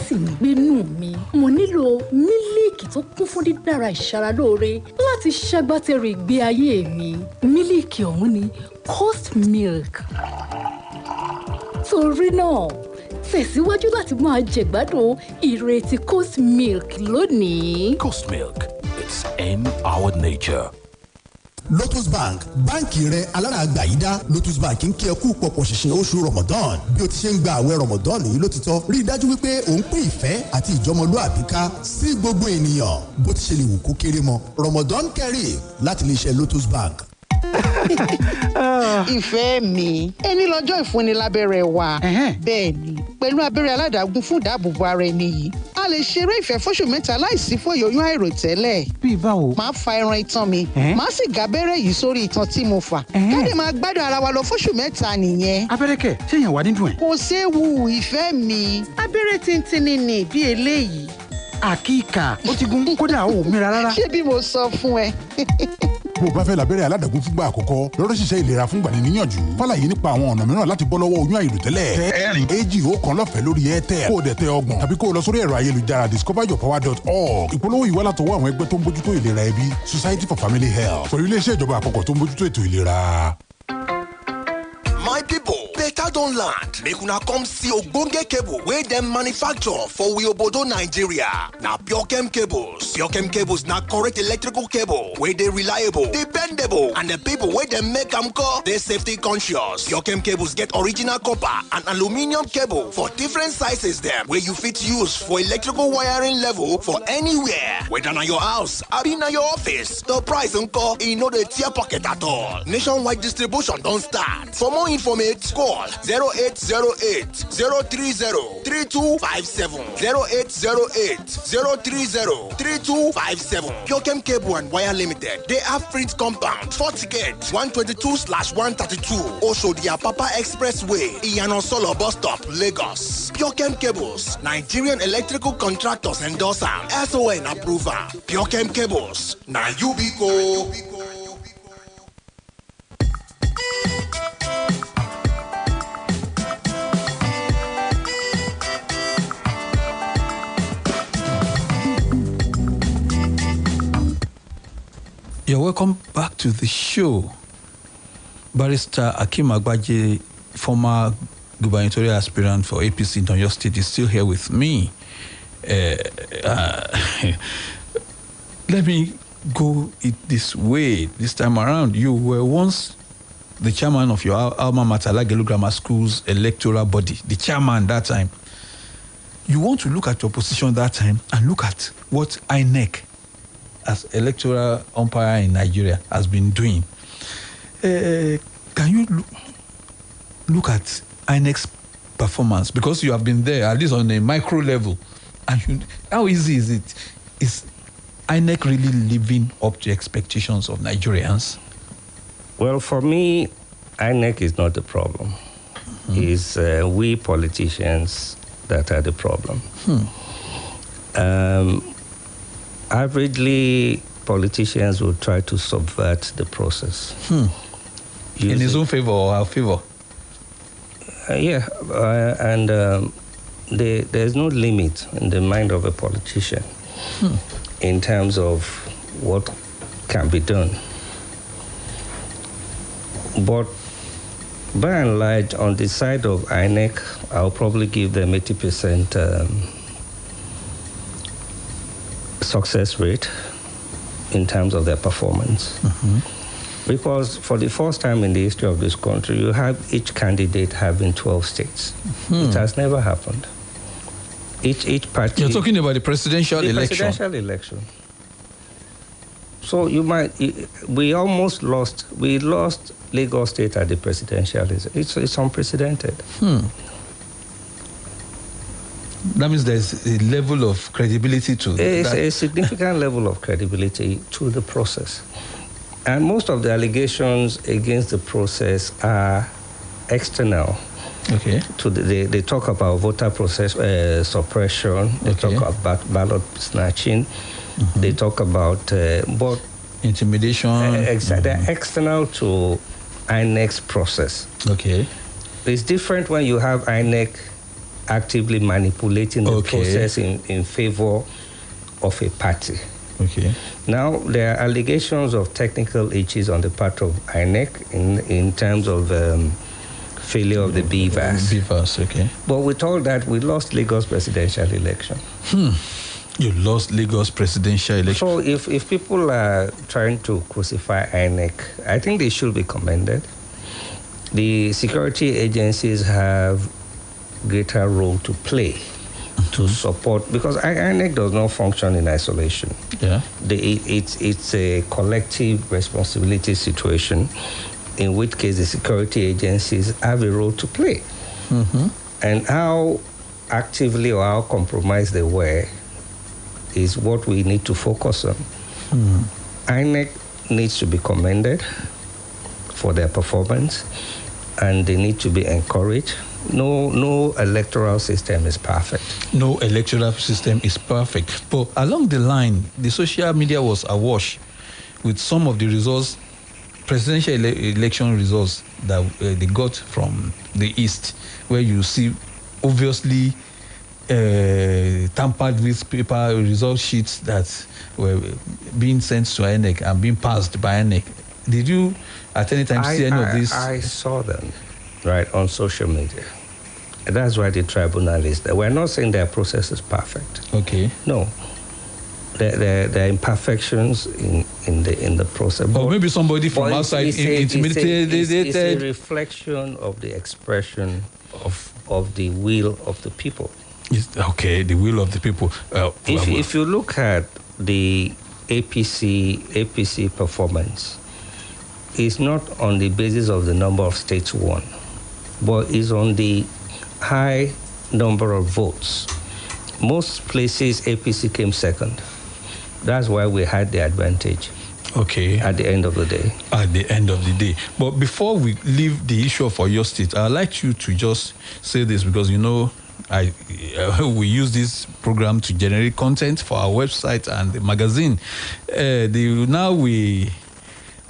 sì ń gbénú mi mo nílò mílíìkì tó kún fún dídára ìṣaralóore láti ṣagbátẹrù ìgbé ayé mi mílíìkì ọ̀hún ni Coast Milk torí náà tẹ̀síwájú láti máa jẹ̀gbádùn ìrètí Coast Milk lónìí. Coast Milk, it's in our nature. Lotus Bank báǹkì rẹ alárààgbà yìí dá Lotus Bank ń kí ẹ kú pọ̀pọ̀ ṣìnṣìn oṣù Ramadan bí o ti ṣe ń gba àwẹ̀ Ramadan yìí lótìtọ́ rí i dájú wípé ò ń pín ìfẹ́ àti ìjọmọlúàbí ká sí gbogbo ènìyàn bó ti ṣe lè wù kó kéré mọ́ Ramadan Kareem láti lè ṣe Lotus Bank. ìfẹ́ mi ẹni lọ́jọ́ ìfúnni lábẹ́rẹ́ wa bẹ́ẹ̀ ni pẹ̀lú abẹ́rẹ́ aládàágún fún ìdáàbòbò ara ẹni yìí a lè ṣeré ìfẹ́ fóṣù mẹ́ta láìsí fòyà oyún àìròtẹ́lẹ̀. bíi báwo. máa fa ẹran itan mi máa sì gá abẹ́rẹ́ yìí sórí itan tí mo fà káde máa gbádùn ara wa lọ fóṣù mẹ́ta nìyẹn. abẹ́rẹ́ kẹ̀ ṣé èèyàn wà nínú ẹ̀. kò séwu ìfẹ́ mi abẹ́rẹ́ tíntínní ni bí eléyìí. àkíkà ó ti gún kódà ó mìíràn rárá. ṣé bí mo sọ fún ẹ. bó o bá fẹ́ lábẹ́rẹ́ aládàgún fúngbà àkọ́kọ́ lọ́dọ̀ ṣiṣẹ́ ìlera fúngbà ní níyànjú fàlàyé nípa àwọn ọ̀nà mìíràn láti bọ́ lọ́wọ́ oyún àìròtẹ́lẹ̀ tẹ ẹ̀rìn èjì ọ̀kan lọ́fẹ̀ẹ́ lórí airtel kó o dẹ̀ tẹ ọgbọ̀n tàbí kó o lọ sórí ẹ̀rọ ayélujára discoveryourpower.org ìpolówó yìí wá látọwọ́ àwọn ẹgbẹ́ tó ń bójútó ìlera ẹbí Society for Family Health pẹ̀lú iléeṣẹ́ ìjọba àpapọ̀ tó ń bójútó ètò ìlera. My people, better don land. Make una come see ogbonge cable wey dem manufacture for we obodo Nigeria. Na Pure Cables. Pure Cables na correct electrical cable wey dey reliable, dependable, and the people wey dem make am call dey safety conscious. Pure Cables get original copper and aluminium cable for different sizes dem wey you fit use for electrical wiring level for anywhere. Whether na your house, abi na your office, the price nko e no dey tear pocket at all. Nationwide distribution don start. For more information, call 0808 030 3257. 0808 030 3257. Pure Cable and Wire Limited. They have print compound, 40 gate, 122/132. Also, the Apapa Expressway, Iyano Solo Bus Stop, Lagos. Pure Cables, Nigerian Electrical Contractors endorser, SON approver. Pure Cables, na Yubico. You're welcome back to the show. Barrister Akim Agbaje, former gubernatorial aspirant for APC in Oyo State, is still here with me. Let me go it this way. This time around, you were once the chairman of your alma mater, Lagelu Grammar School's electoral body, the chairman that time. You want to look at your position that time and look at what INEC, as electoral umpire in Nigeria, has been doing. Can you look at INEC's performance? Because you have been there, at least on a micro level. And how easy is it? Is INEC really living up to expectations of Nigerians? Well, for me, INEC is not the problem. It's we politicians that are the problem. Averagely, politicians will try to subvert the process. In his own favor or our favor? There's no limit in the mind of a politician in terms of what can be done. But by and large, on the side of INEC, I'll probably give them 80% success rate in terms of their performance. Because for the first time in the history of this country, you have each candidate having 12 states. It has never happened. Each party... You're talking about the presidential election. The presidential election. So we lost Lagos State at the presidential. It's unprecedented. That means there's a level of credibility to There's that. a significant level of credibility to the process. And most of the allegations against the process are external. Okay. They talk about voter process suppression. They talk about ballot snatching. They talk about intimidation. Exactly. They're external to INEC's process. Okay. It's different when you have INEC actively manipulating the process in favor of a party. Okay. Now, there are allegations of technical issues on the part of INEC in terms of failure of the BVAS. BVAS, okay. But with all that, we lost Lagos presidential election. You lost Lagos presidential election. So if people are trying to crucify INEC, I think they should be commended. The security agencies have greater role to play to support, because INEC does not function in isolation. Yeah. It's a collective responsibility situation, in which case the security agencies have a role to play. And how actively or how compromised they were is what we need to focus on. INEC needs to be commended for their performance, and they need to be encouraged. No electoral system is perfect. No electoral system is perfect. But along the line, the social media was awash with some of the results, presidential election results that they got from the East, where you see obviously tampered with paper result sheets that were being sent to INEC and being passed by INEC. Did you at any time see any of this? I saw them, right, on social media. And that's why the tribunal is there. We're not saying their process is perfect. Okay. No. There are imperfections in the process. Or maybe somebody from outside intimidated. It's a reflection of the expression of the will of the people. Okay, the will of the people. If you look at the APC performance, it's not on the basis of the number of states won, but is on the high number of votes. Most places APC came second. That's why we had the advantage. Okay. At the end of the day. At the end of the day. But before we leave the issue of your state, I'd like you to just say this, because we use this program to generate content for our website and the magazine. Now we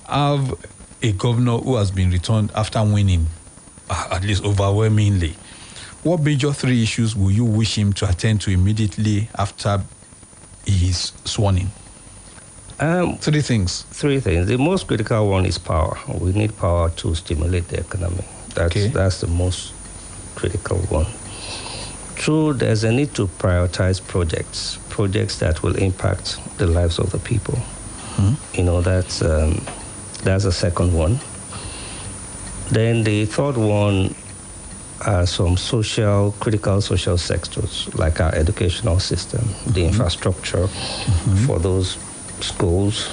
have a governor who has been returned after winning, at least overwhelmingly. What major 3 issues will you wish him to attend to immediately after he is sworn in? 3 things. 3 things. The most critical one is power. We need power to stimulate the economy. That's the most critical one. 2, there's a need to prioritize projects that will impact the lives of the people. That's the second one. Then the third one are some critical social sectors, like our educational system, the infrastructure for those schools.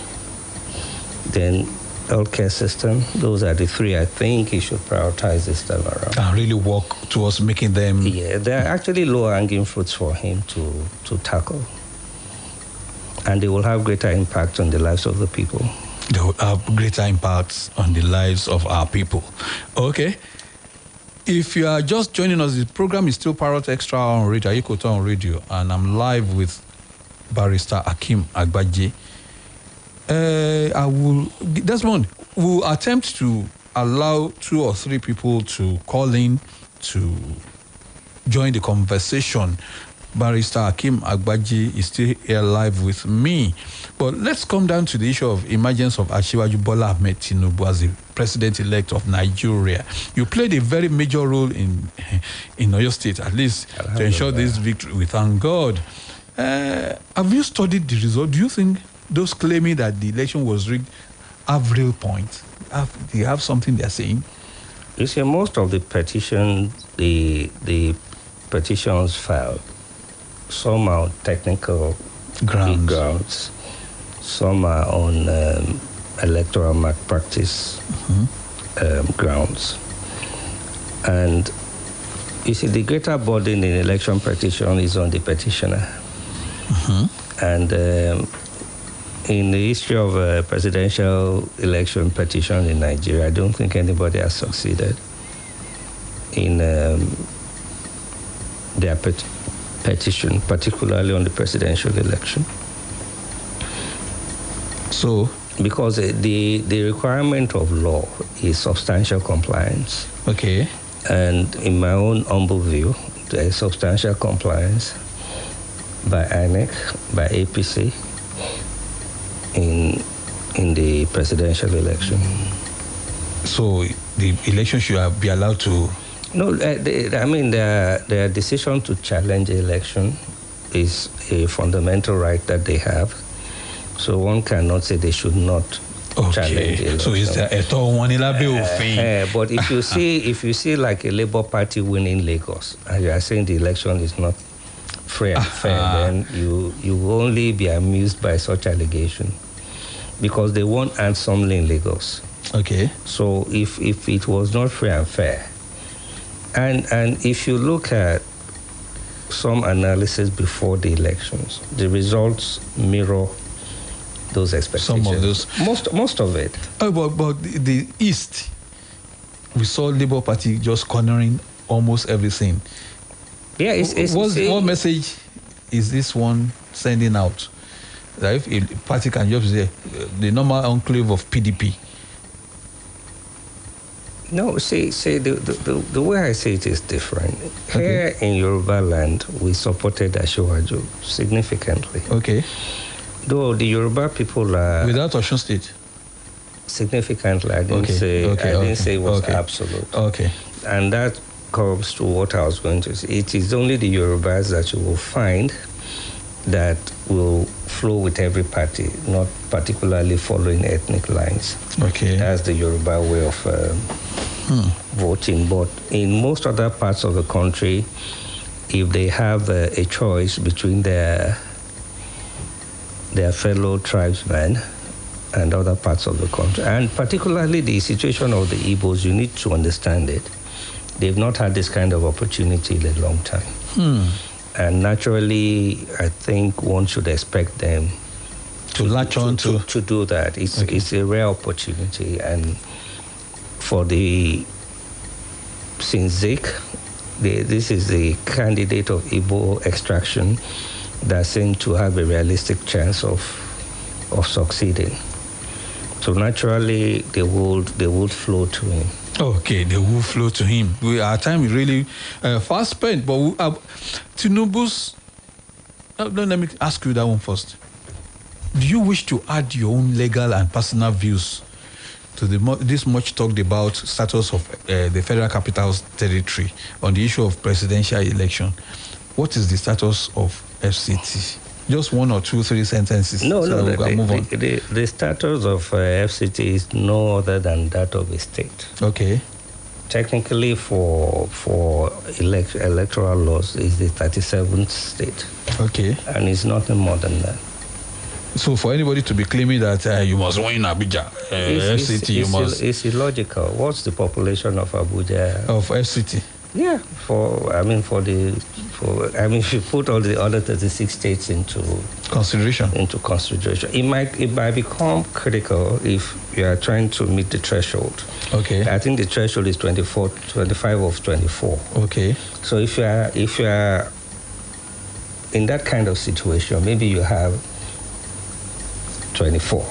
Then healthcare system. Those are the three I think he should prioritize this time around. And really work towards making them... Yeah, they're actually low-hanging fruits for him to tackle. And they will have greater impact on the lives of the people. They will have greater impacts on the lives of our people. Okay. If you are just joining us, the program is still Parrot Extra on radio, Ayikota on radio, and I'm live with Barrister Akeem Agbaje. Desmond, we'll attempt to allow 2 or 3 people to call in to join the conversation. Barrister Akeem Agbaje is still here live with me. But let's come down to the issue of emergence of Asiwaju Bola Ahmed Tinubu as the president-elect of Nigeria. You played a very major role in Oyo State, at least to ensure this victory. We thank God. Have you studied the result? Do you think those claiming that the election was rigged have real points? Do you have something they're saying? You see, most of the petitions, the petitions filed, some are on technical grounds. Some are on electoral malpractice grounds. And you see, the greater burden in election petition is on the petitioner. And in the history of presidential election petition in Nigeria, I don't think anybody has succeeded in their petition, particularly on the presidential election. So, because the requirement of law is substantial compliance. Okay. And in my own humble view, there is substantial compliance by INEC, by APC in the presidential election. So the election should be allowed to... No, I mean, their decision to challenge the election is a fundamental right that they have. So one cannot say they should not challenge the election. So is there a one but if you see like a Labour Party winning Lagos, and you are saying the election is not free and fair, then you will only be amused by such allegation, because they won handsomely in Lagos. Okay. So if it was not free and fair, and if you look at some analysis before the elections, the results mirror those expectations. Some of those. Most of it. Oh, but the East, we saw Labour Party just cornering almost everything. Yeah, what message is this one sending out? That if a party can just say the normal enclave of PDP. No, see, the way I say it is different. Here in Yoruba land, we supported Asiwaju significantly. Okay. Though the Yoruba people are... Without Osun State? Significantly. I didn't say it was absolute. Okay. And that comes to what I was going to say. It is only the Yorubas that you will find that will flow with every party, not particularly following ethnic lines. Okay. That's the Yoruba way of voting. But in most other parts of the country, if they have a choice between their fellow tribesmen and other parts of the country, and particularly the situation of the Igbos, you need to understand it. They've not had this kind of opportunity in a long time. And naturally, I think one should expect them to latch on to do that. It's a rare opportunity. And for the Sinzik, this is the candidate of Igbo extraction that seems to have a realistic chance of succeeding. So naturally, they would flow to him. Okay, they will flow to him. Our time is really fast spent, but Tinubu's... let me ask you that one first. Do you wish to add your own legal and personal views to this much talked about status of the Federal Capital Territory on the issue of presidential election? What is the status of FCT? Just 1 or 2, 3 sentences. No, move on. The status of FCT is no other than that of a state. Okay. Technically, for electoral laws, is the 37th state. Okay. And it's nothing more than that. So for anybody to be claiming that you must win Abuja, FCT, you must... It's illogical. What's the population of Abuja? Of FCT? Yeah, if you put all the other 36 states into consideration, it might become critical if you are trying to meet the threshold. Okay. I think the threshold is 25 of 24. Okay. So if you are in that kind of situation, maybe you have 24.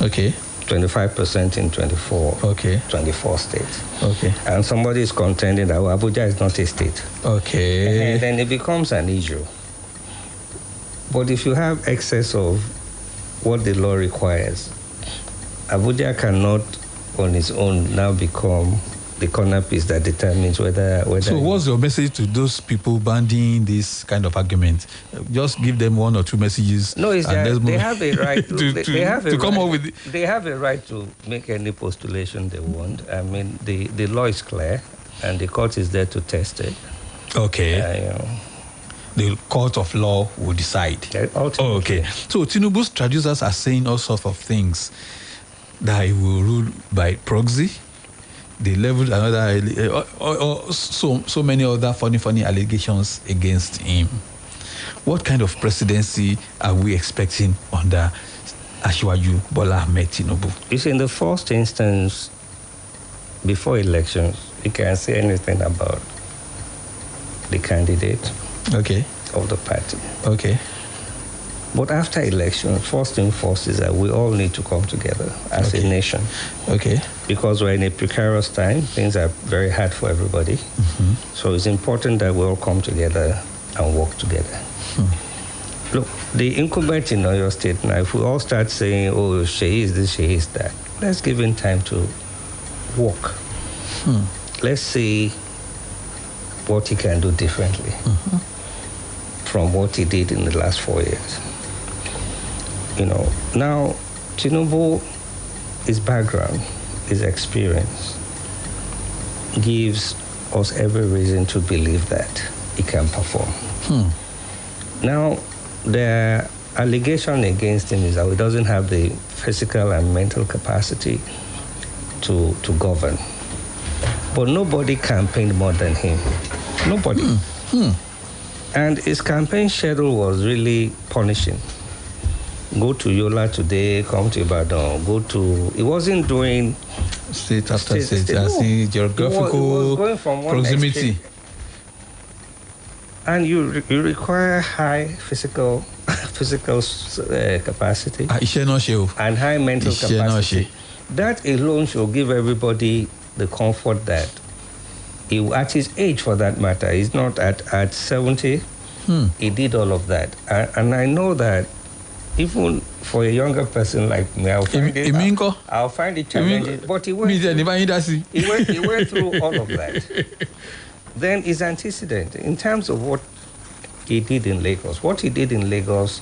Okay. 25% in 24. Okay. 24 states. Okay. And somebody is contending that Abuja is not a state. Okay. And then it becomes an issue. But if you have excess of what the law requires, Abuja cannot on its own now become the corner piece that determines whether. So what's your message to those people bandying this kind of argument? Just give them one or two messages. No, it's that they have a right They have a right to make any postulation they want. I mean, the law is clear, and the court is there to test it. Okay. The court of law will decide. Okay. So Tinubu's traducers are saying all sorts of things, that he will rule by proxy. They leveled another, so many other funny allegations against him. What kind of presidency are we expecting under Asiwaju Bola Ahmed Tinubu? It's in the first instance, before elections, you can say anything about the candidate of the party. Okay. But after election, first thing first is that we all need to come together as a nation. Okay. Because we're in a precarious time. Things are very hard for everybody. Mm-hmm. So it's important that we all come together and work together. Look, the incumbent in Oyo State now, if we all start saying, oh, she is this, she is that, let's give him time to work. Let's see what he can do differently from what he did in the last 4 years. Now, Tinubu, his background, his experience, gives us every reason to believe that he can perform. Now, the allegation against him is that he doesn't have the physical and mental capacity to govern. But nobody campaigned more than him. Nobody. And his campaign schedule was really punishing. Go to Yola today, come to Ibadan, he wasn't doing state after state, geographical was from proximity. And you require high physical capacity and high mental capacity. That alone should give everybody the comfort that at his age, for that matter, he's not at 70, he did all of that. And I know that even for a younger person like me, I'll find it challenging. But he went through all of that. Then his antecedent, in terms of what he did in Lagos. What he did in Lagos,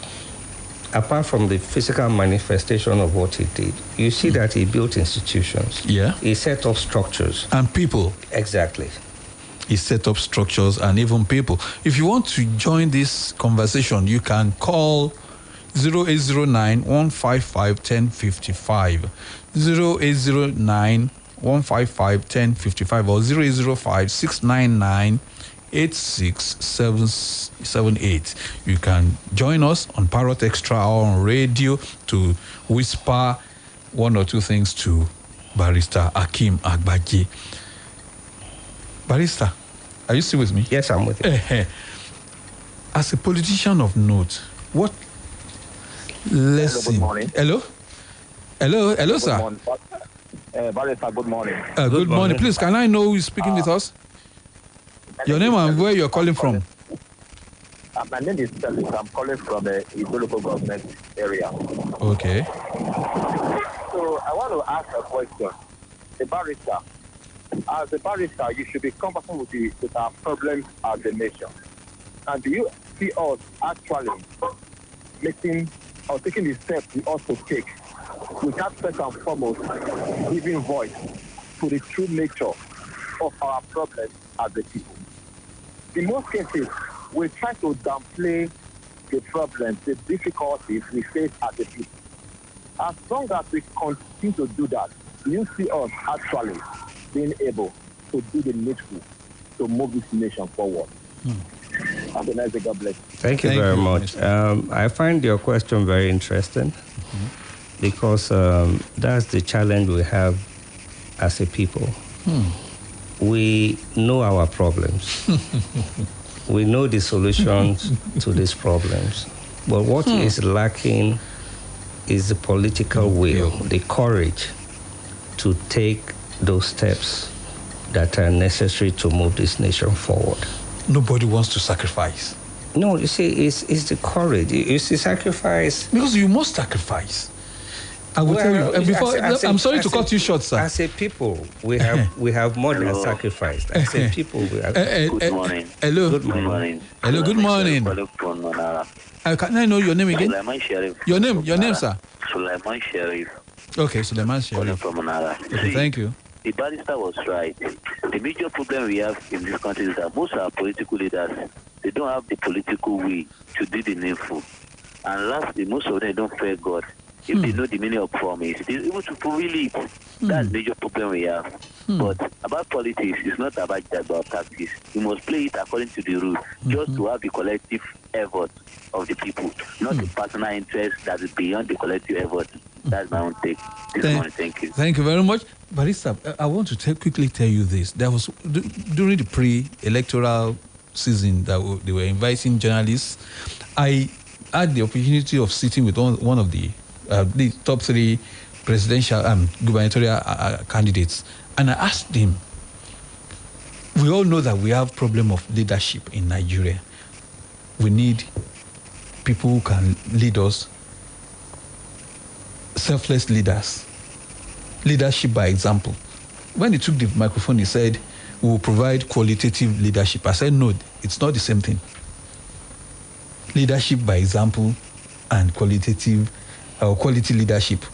apart from the physical manifestation of what he did, you see that he built institutions. Yeah. He set up structures. And people. Exactly. He set up structures and even people. If you want to join this conversation, you can call 0809-155-1055, 0809-155-1055 or 0805-699-8678. You can join us on Parrot Extra or on radio to whisper one or two things to Barrister Akeem Agbaje. Barrister, are you still with me? Yes, I'm with you. As a politician of note, what lesson? Hello, good morning. Hello, sir. Morning. Barrister, good morning. Good morning. Please, can I know who is speaking with us? Your name and where you're calling from? My name is Felix. I'm calling from the local government area. Okay. So I want to ask a question. The barrister, as a barrister, you should be comfortable with our problems as a nation. And do you see us actually making or taking the steps we ought to take without first and foremost giving voice to the true nature of our problems as a people? In most cases, we try to downplay the problems, the difficulties we face as a people. As long as we continue to do that, you see us actually being able to do the needful to move this nation forward. Have a nice day. God bless. Thank you very much. I find your question very interesting because that's the challenge we have as a people. We know our problems. We know the solutions to these problems. But what is lacking is the political will, the courage to take those steps that are necessary to move this nation forward. Nobody wants to sacrifice. No, you see, it's the courage. It's the sacrifice. Because you must sacrifice. I will tell you. I'm sorry to cut you short, sir. As a people, we have more than sacrificed. As a people, we have. Good morning. Hello. Good morning. Hello. Good morning. Can I know your name again? Sulaiman Sharif. Your name, sir. Sulaiman Sharif. Okay, Sulaiman Sharif. From Manara. Okay, thank you. The barrister was right. The major problem we have in this country is that most of our political leaders, they don't have the political will to do the needful. And lastly, most of them don't fear God. If they know the meaning of promise, they're able to fulfill it. That's the major problem we have. But about politics, it's not about practice. You must play it according to the rule, just to have the collective effort of the people, not the personal interest that is beyond the collective effort. That's my own take. Thank you. Thank you very much. Barrister, I want to quickly tell you this. There was, during the pre-electoral season that they were inviting journalists, I had the opportunity of sitting with one of the top 3 presidential gubernatorial candidates, and I asked him, we all know that we have problem of leadership in Nigeria. We need people who can lead us, selfless leaders, leadership by example. When he took the microphone, he said, we will provide qualitative leadership. I said, no, it's not the same thing. Leadership by example and qualitative or quality leadership.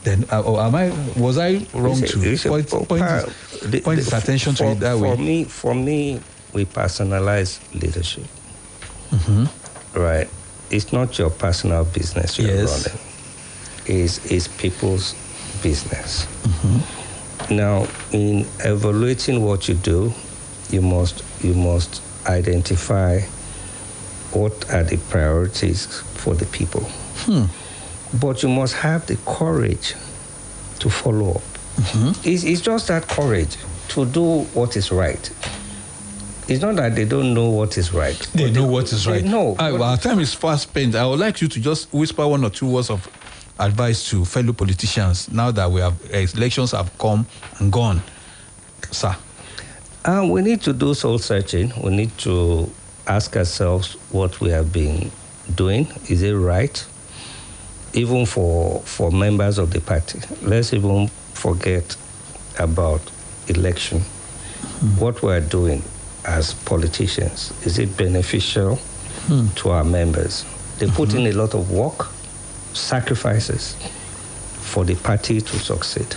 Then, was I wrong to point his attention to it that way? For me, we personalize leadership. Right? It's not your personal business you're running. It's people's business. Now, in evaluating what you do, you must identify what are the priorities for the people. But you must have the courage to follow up. It's just that courage to do what is right. It's not that they don't know what is right. They know what is right. No. Our time is fast spent. I would like you to just whisper 1 or 2 words of advice to fellow politicians now that elections have come and gone, sir. We need to do soul searching. We need to ask ourselves what we have been doing. Is it right? Even for members of the party. Let's even forget about election. What we're doing as politicians, is it beneficial to our members? They put in a lot of work, sacrifices for the party to succeed.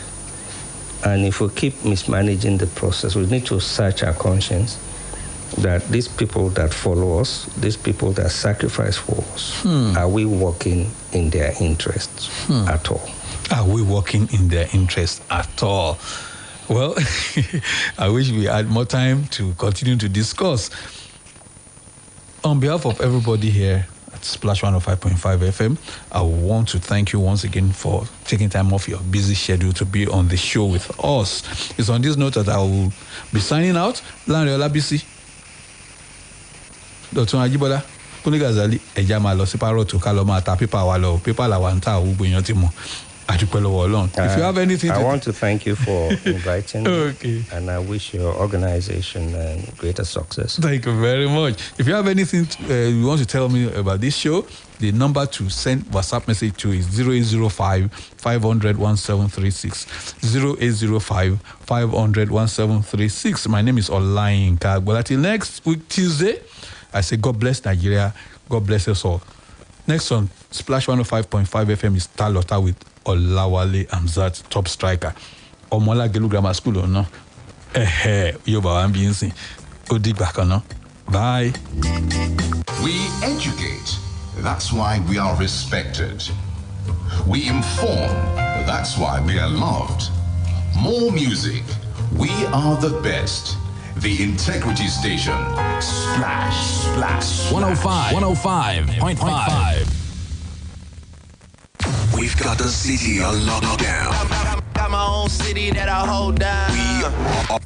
And if we keep mismanaging the process, we need to search our conscience that these people that follow us, these people that sacrifice for us, are we working in their interests at all? Are we working in their interests at all? Well, I wish we had more time to continue to discuss. On behalf of everybody here at Splash 105.5 FM, I want to thank you once again for taking time off your busy schedule to be on the show with us. It's on this note that I will be signing out. Lanre Olabisi, Dr. Ajibola, Kuni Gazali, ẹja máa lọ sí parọ́ọ̀tù ká lọ máa ta pépà wa lọ, pépà làwa ń ta gbogbo èèyàn ti mọ̀. Àdúpẹ́ lọ́wọ́ Ọlọ́run. If you have anything I want to thank you for inviting me, and I wish your organization greater success. Thank you very much. If you have anything you want to tell me about this show, the number to send WhatsApp message to is 0805 500 1736. 0805 500 1736. My name is Olayinka Agboola. Till next week, Tuesday, I say God bless Nigeria. God bless us all. Next on Splash 105.5 FM is Talota with Olawale Amzat, top striker. Omola Gelu Grammar School or no? Yoba Ambiensi. Odigba kana. Bye. We educate. That's why we are respected. We inform. That's why we are loved. More music. We are the best. The Integrity Station. Splash, splash. 105.5. We've got the city on lockdown. Got my own city that I hold down. We are